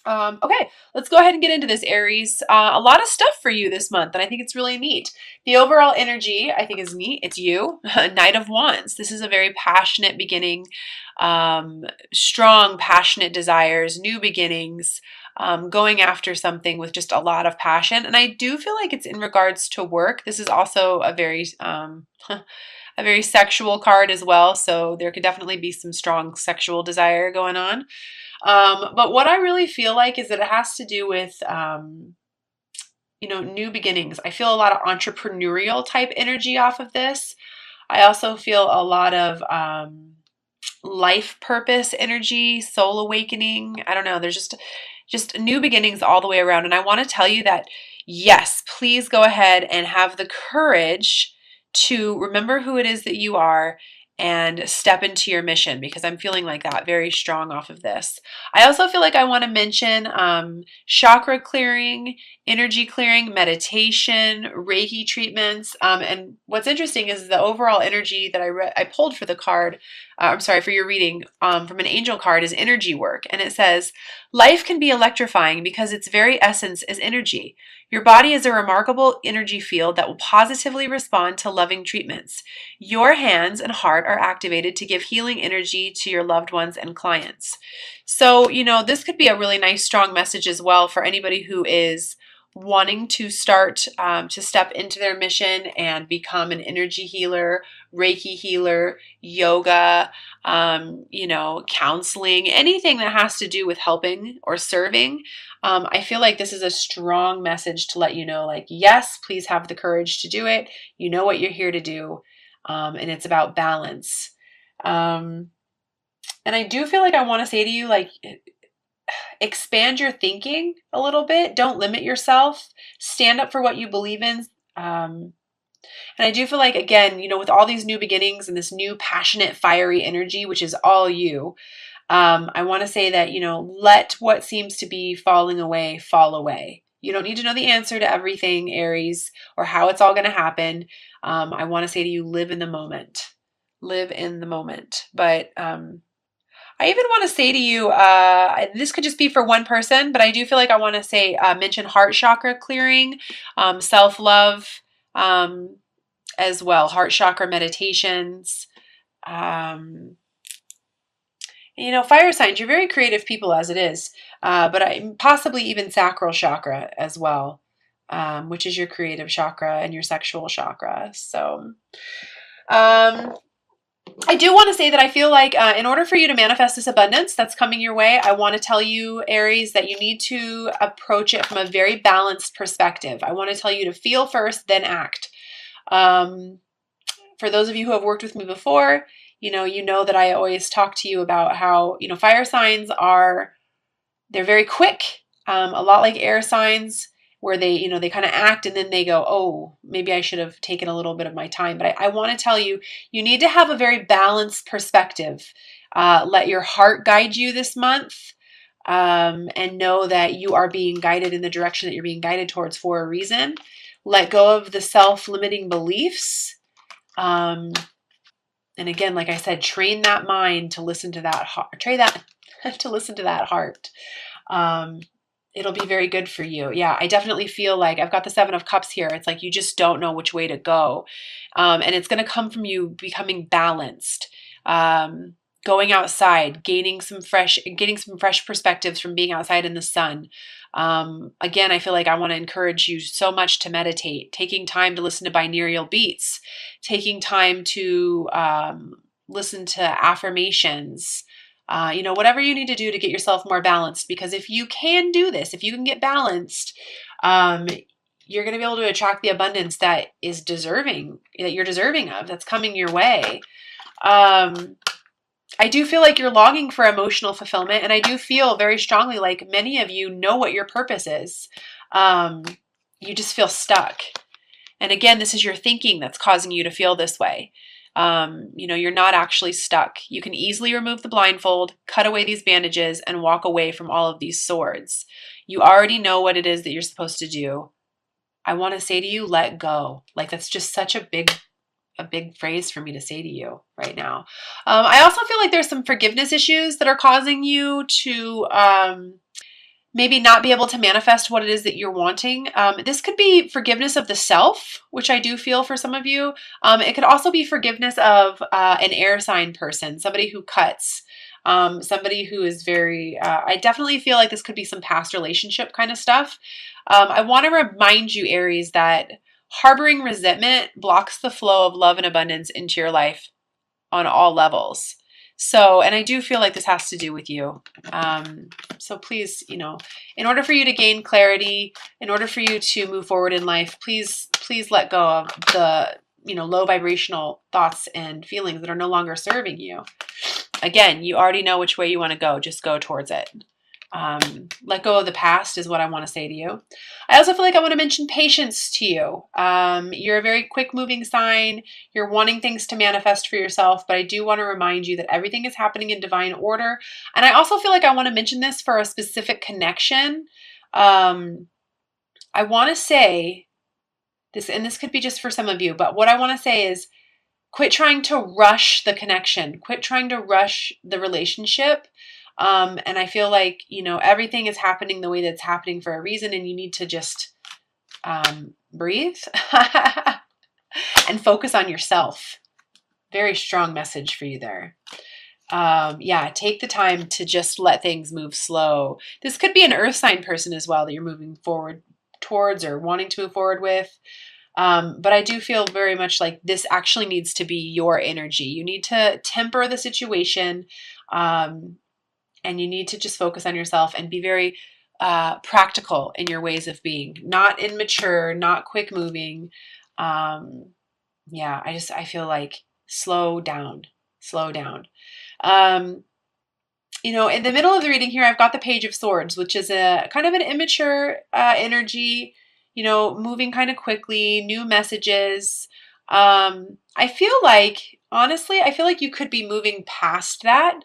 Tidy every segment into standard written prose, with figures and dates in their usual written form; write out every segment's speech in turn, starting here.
Okay, let's go ahead and get into this, Aries. A lot of stuff for you this month, and I think it's really neat. The overall energy, I think, is neat. It's you, Knight of Wands. This is a very passionate beginning, strong, passionate desires, new beginnings, going after something with just a lot of passion. And I do feel like it's in regards to work. This is also a very a very sexual card as well, so there could definitely be some strong sexual desire going on. But what I really feel like is that it has to do with, new beginnings. I feel a lot of entrepreneurial type energy off of this. I also feel a lot of life purpose energy, soul awakening. I don't know. There's just new beginnings all the way around. And I want to tell you that, yes, please go ahead and have the courage to remember who it is that you are and step into your mission, because I'm feeling like that very strong off of this. I also feel like I want to mention chakra clearing, energy clearing, meditation, Reiki treatments. And what's interesting is the overall energy that I pulled for the card, I'm sorry, for your reading, from an angel card, is energy work. And it says, life can be electrifying because its very essence is energy. Your body is a remarkable energy field that will positively respond to loving treatments. Your hands and heart are activated to give healing energy to your loved ones and clients. So, this could be a really nice, strong message as well for anybody who is wanting to start to step into their mission and become an energy healer, Reiki healer, yoga, counseling, anything that has to do with helping or serving. I feel like this is a strong message to let you know, like, yes, please have the courage to do it. You know what you're here to do. And it's about balance. And I do feel like I want to say to you, like, expand your thinking a little bit. Don't limit yourself. Stand up for what you believe in. And I do feel like, again, with all these new beginnings and this new passionate, fiery energy, which is all you, I want to say that, let what seems to be falling away fall away. You don't need to know the answer to everything, Aries, or how it's all going to happen. I want to say to you, live in the moment. Live in the moment. But I even want to say to you, this could just be for one person, but I do feel like I want to say, mention heart chakra clearing, self-love, as well, heart chakra meditations. Fire signs, you're very creative people as it is, but possibly even sacral chakra as well, which is your creative chakra and your sexual chakra. So, I do want to say that I feel like in order for you to manifest this abundance that's coming your way, I want to tell you, Aries, that you need to approach it from a very balanced perspective. I want to tell you to feel first, then act. For those of you who have worked with me before, you know that I always talk to you about how, fire signs they're very quick, a lot like air signs, where they kind of act and then they go, oh, maybe I should have taken a little bit of my time. But I want to tell you, you need to have a very balanced perspective. Let your heart guide you this month, and know that you are being guided in the direction that you're being guided towards for a reason. Let go of the self-limiting beliefs. And again, like I said, train that mind to listen to that heart. Train that to listen to that heart. It'll be very good for you. Yeah, I definitely feel like I've got the 7 of Cups here. It's like you just don't know which way to go. And it's going to come from you becoming balanced, going outside, getting some fresh perspectives from being outside in the sun. Again, I feel like I want to encourage you so much to meditate, taking time to listen to binaural beats, taking time to listen to affirmations, whatever you need to do to get yourself more balanced. Because if you can do this, if you can get balanced, you're going to be able to attract the abundance that you're deserving of, that's coming your way. I do feel like you're longing for emotional fulfillment, and I do feel very strongly like many of you know what your purpose is. You just feel stuck. And again, this is your thinking that's causing you to feel this way. You're not actually stuck. You can easily remove the blindfold, cut away these bandages, and walk away from all of these swords. You already know what it is that you're supposed to do. I want to say to you, let go. Like, that's just such a big phrase for me to say to you right now. I also feel like there's some forgiveness issues that are causing you to maybe not be able to manifest what it is that you're wanting. This could be forgiveness of the self, which I do feel for some of you. It could also be forgiveness of an air sign person, somebody who cuts, somebody who is very, I definitely feel like this could be some past relationship kind of stuff. I want to remind you, Aries, that harboring resentment blocks the flow of love and abundance into your life on all levels. So, and I do feel like this has to do with you. So please, you know, in order for you to gain clarity, in order for you to move forward in life, please let go of the, you know, low vibrational thoughts and feelings that are no longer serving you. Again, you already know which way you want to go. Just go towards it. Let go of the past is what I want to say to you. I also feel like I want to mention patience to you. You're a very quick moving sign. You're wanting things to manifest for yourself, but I do want to remind you that everything is happening in divine order. And I also feel like I want to mention this for a specific connection. I want to say this, and this could be just for some of you, but what I want to say is quit trying to rush the connection. Quit trying to rush the relationship. And I feel like, you know, everything is happening the way that's happening for a reason, and you need to just breathe and focus on yourself. Very strong message for you there. Yeah, take the time to just let things move slow. This could be an earth sign person as well that you're moving forward towards or wanting to move forward with. But I do feel very much like this actually needs to be your energy. You need to temper the situation. And you need to just focus on yourself and be very practical in your ways of being, not immature, not quick moving. Yeah, I feel like slow down. You know, in the middle of the reading here, I've got the Page of Swords, which is a kind of an immature energy, you know, moving kind of quickly, new messages. I feel like, honestly, I feel like you could be moving past that.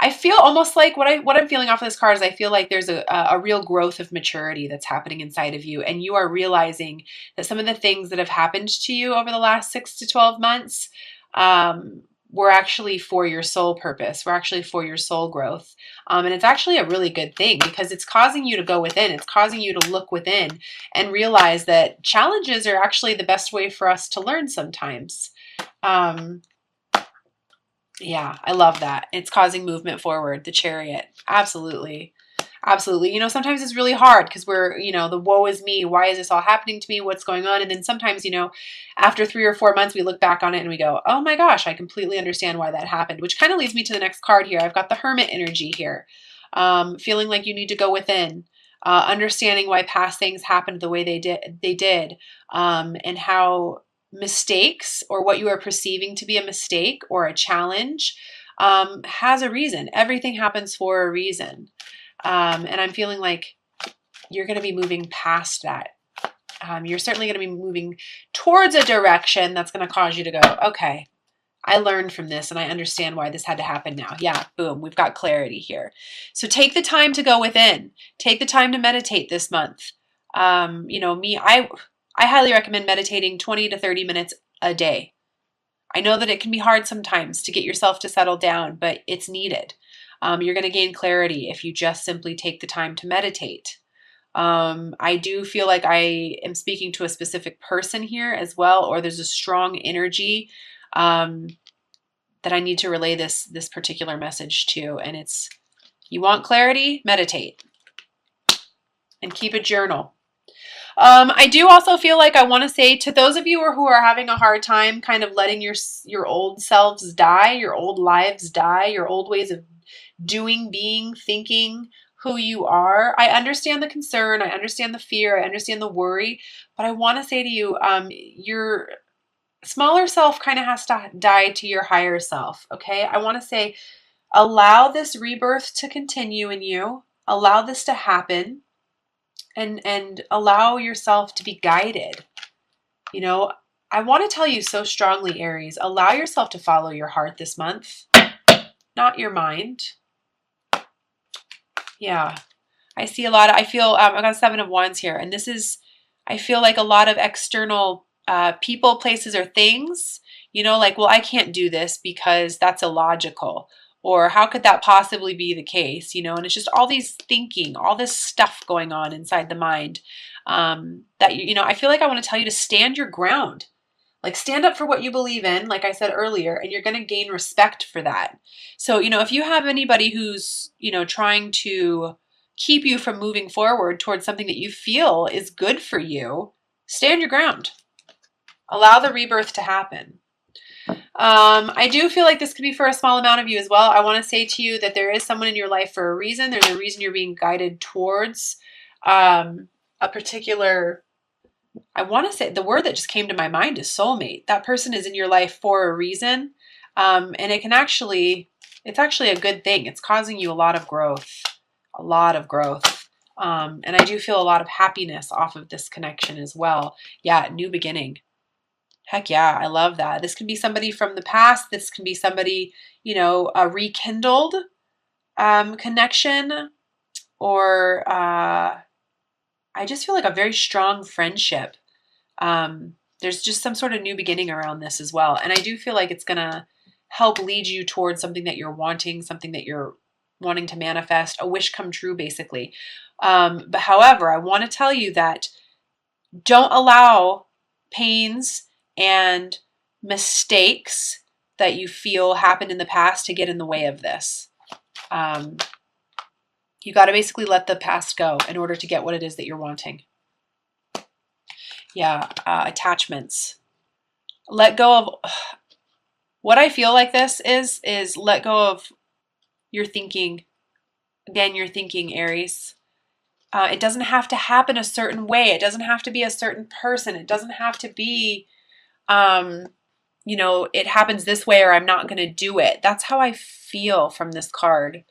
I feel almost like what I'm feeling off of this card is I feel like there's a real growth of maturity that's happening inside of you, and you are realizing that some of the things that have happened to you over the last 6 to 12 months were actually for your soul purpose. Were actually for your soul growth, and it's actually a really good thing because it's causing you to go within. It's causing you to look within and realize that challenges are actually the best way for us to learn sometimes. Yeah, I love that. It's causing movement forward. The Chariot. Absolutely. Absolutely. You know, sometimes it's really hard because we're, you know, the woe is me. Why is this all happening to me? What's going on? And then sometimes, you know, after 3 or 4 months, we look back on it and we go, oh my gosh, I completely understand why that happened, which kind of leads me to the next card here. I've got the Hermit energy here. Feeling like you need to go within, understanding why past things happened the way they did, and how mistakes or what you are perceiving to be a mistake or a challenge has a reason. Everything happens for a reason. And I'm feeling like you're going to be moving past that. You're certainly going to be moving towards a direction that's going to cause you to go, okay, I learned from this and I understand why this had to happen now. Yeah, boom, we've got clarity here. So take the time to go within. Take the time to meditate this month. You know, I highly recommend meditating 20 to 30 minutes a day. I know that it can be hard sometimes to get yourself to settle down, but it's needed. You're going to gain clarity if you just simply take the time to meditate. I do feel like I am speaking to a specific person here as well, or there's a strong energy that I need to relay this particular message to. And it's, you want clarity? Meditate. And keep a journal. I do also feel like I want to say to those of you who are having a hard time kind of letting your old selves die, your old lives die, your old ways of doing, being, thinking, who you are. I understand the concern. I understand the fear. I understand the worry. But I want to say to you, your smaller self kind of has to die to your higher self. Okay. I want to say, allow this rebirth to continue in you. Allow this to happen. And allow yourself to be guided. You know, I want to tell you so strongly, Aries, allow yourself to follow your heart this month, not your mind. Yeah, I see a lot of, I feel, I got 7 of Wands here, and this is, I feel like a lot of external people, places, or things, you know, like, well, I can't do this because that's illogical. Or how could that possibly be the case? You know, and it's just all these thinking, all this stuff going on inside the mind that, you know, I feel like I want to tell you to stand your ground. Like stand up for what you believe in, like I said earlier, and you're going to gain respect for that. So, you know, if you have anybody who's, you know, trying to keep you from moving forward towards something that you feel is good for you, stand your ground. Allow the rebirth to happen. I do feel like this could be for a small amount of you as well. I want to say to you that there is someone in your life for a reason. There's a reason you're being guided towards a particular, I want to say the word that just came to my mind is soulmate. That person is in your life for a reason. And it can actually, it's actually a good thing. It's causing you a lot of growth, a lot of growth. And I do feel a lot of happiness off of this connection as well. Yeah, new beginning. Heck yeah, I love that. This can be somebody from the past. This can be somebody, you know, a rekindled connection, or I just feel like a very strong friendship. There's just some sort of new beginning around this as well. And I do feel like it's going to help lead you towards something that you're wanting, something that you're wanting to manifest, a wish come true, basically. But however, I want to tell you that don't allow pains and mistakes that you feel happened in the past to get in the way of this. You got to basically let the past go in order to get what it is that you're wanting. Yeah, attachments. Let go of, what I feel like this is let go of your thinking. Again, your thinking, Aries. It doesn't have to happen a certain way. It doesn't have to be a certain person. It doesn't have to be, you know, it happens this way or I'm not going to do it. That's how I feel from this card.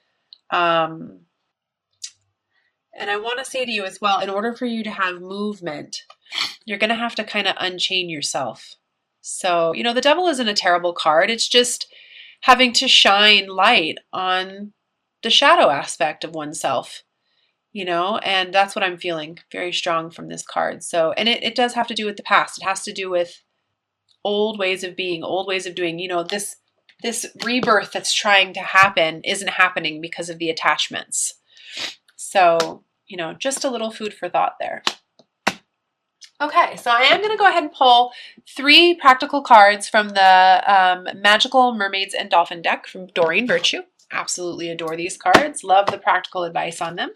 And I want to say to you as well, in order for you to have movement, you're going to have to kind of unchain yourself. So, you know, the devil isn't a terrible card. It's just having to shine light on the shadow aspect of oneself, you know, and that's what I'm feeling very strong from this card. So, and it does have to do with the past. It has to do with old ways of being, old ways of doing, you know, this rebirth that's trying to happen isn't happening because of the attachments. So, you know, just a little food for thought there. Okay, so I am going to go ahead and pull 3 practical cards from the Magical Mermaids and Dolphin deck from Doreen Virtue. Absolutely adore these cards. Love the practical advice on them.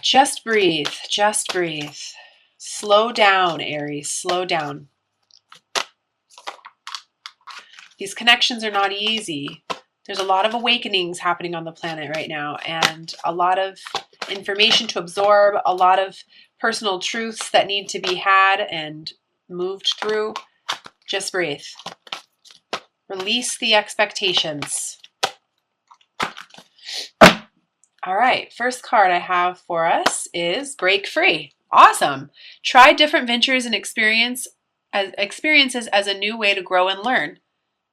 Just breathe. Just breathe. Slow down, Aries. Slow down. These connections are not easy. There's a lot of awakenings happening on the planet right now, and a lot of information to absorb, a lot of personal truths that need to be had and moved through. Just breathe. Release the expectations. All right, first card I have for us is Break Free. Awesome. Try different ventures and experiences as a new way to grow and learn.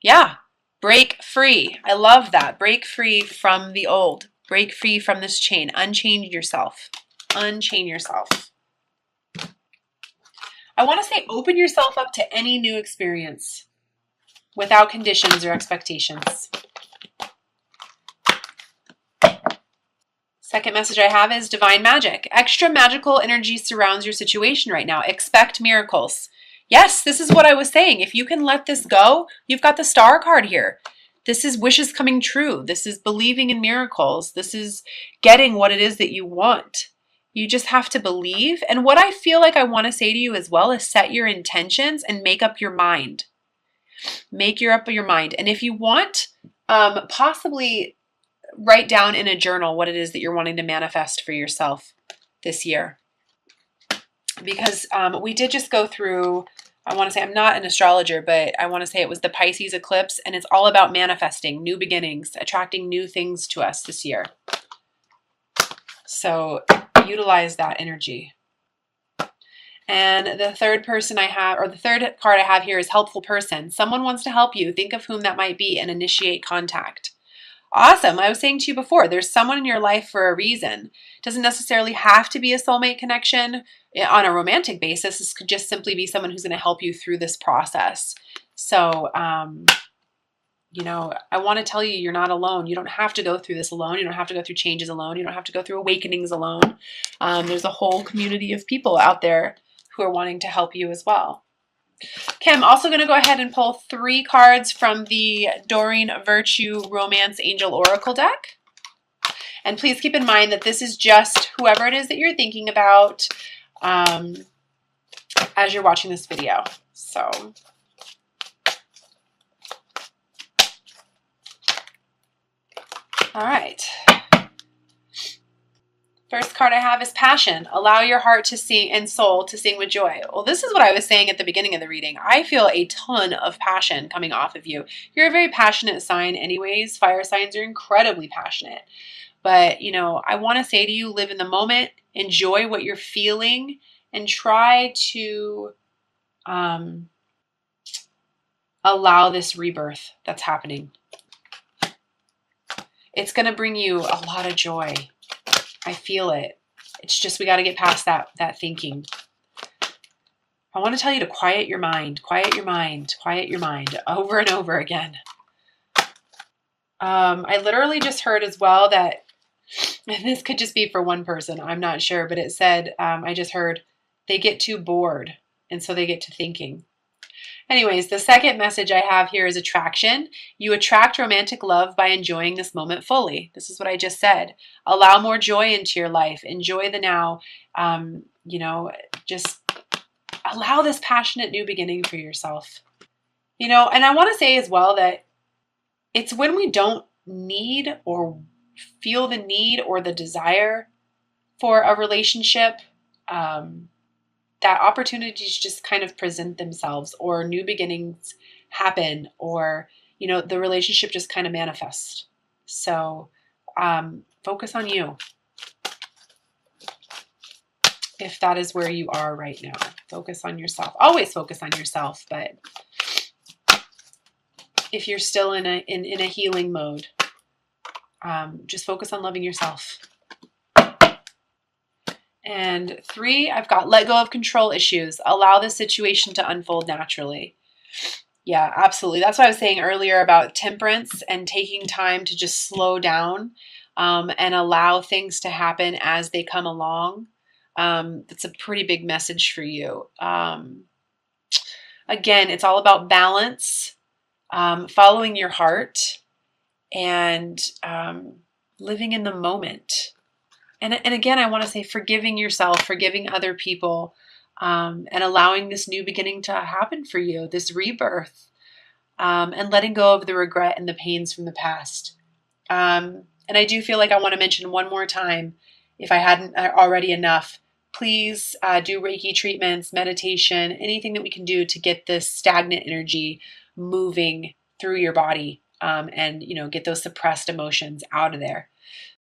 Yeah. Break free. I love that. Break free from the old. Break free from this chain. Unchain yourself. Unchain yourself. I want to say open yourself up to any new experience without conditions or expectations. Second message I have is divine magic. Extra magical energy surrounds your situation right now. Expect miracles. Yes, this is what I was saying. If you can let this go, you've got the star card here. This is wishes coming true. This is believing in miracles. This is getting what it is that you want. You just have to believe. And what I feel like I want to say to you as well is set your intentions and make up your mind. Make up your mind. And if you want, possibly write down in a journal what it is that you're wanting to manifest for yourself this year. Because we did just go through, I want to say, I'm not an astrologer, but I want to say it was the Pisces eclipse, and it's all about manifesting new beginnings, attracting new things to us this year. So utilize that energy. And the third person I have, or the third card I have here is helpful person. Someone wants to help you. Think of whom that might be and initiate contact. Awesome. I was saying to you before, there's someone in your life for a reason. It doesn't necessarily have to be a soulmate connection on a romantic basis. This could just simply be someone who's going to help you through this process. So, you know, I want to tell you, you're not alone. You don't have to go through this alone. You don't have to go through changes alone. You don't have to go through awakenings alone. There's a whole community of people out there who are wanting to help you as well. Okay, I'm also going to go ahead and pull 3 cards from the Doreen Virtue Romance Angel Oracle deck. And please keep in mind that this is just whoever it is that you're thinking about as you're watching this video. So, all right. First card I have is passion. Allow your heart to sing and soul to sing with joy. Well, this is what I was saying at the beginning of the reading. I feel a ton of passion coming off of you. You're a very passionate sign anyways. Fire signs are incredibly passionate. But, you know, I want to say to you, live in the moment, enjoy what you're feeling, and try to allow this rebirth that's happening. It's going to bring you a lot of joy. I feel it. It's just we got to get past that thinking. I want to tell you to quiet your mind, quiet your mind, quiet your mind over and over again. I literally just heard as well that, and this could just be for one person, I'm not sure, but it said, I just heard they get too bored and so they get to thinking. Anyways, the second message I have here is attraction. You attract romantic love by enjoying this moment fully. This is what I just said. Allow more joy into your life. Enjoy the now. You know, just allow this passionate new beginning for yourself. You know, and I want to say as well that it's when we don't need or feel the need or the desire for a relationship, that opportunities just kind of present themselves, or new beginnings happen, or, you know, the relationship just kind of manifests. So focus on you. If that is where you are right now, focus on yourself. Always focus on yourself, but if you're still in a healing mode, just focus on loving yourself. And 3, I've got let go of control issues. Allow the situation to unfold naturally. Yeah, absolutely. That's what I was saying earlier about temperance and taking time to just slow down and allow things to happen as they come along. That's a pretty big message for you. Again, it's all about balance, following your heart, and living in the moment. And again, I want to say forgiving yourself, forgiving other people, and allowing this new beginning to happen for you, this rebirth, and letting go of the regret and the pains from the past. And I do feel like I want to mention one more time, if I hadn't already enough, please do Reiki treatments, meditation, anything that we can do to get this stagnant energy moving through your body, and, you know, get those suppressed emotions out of there.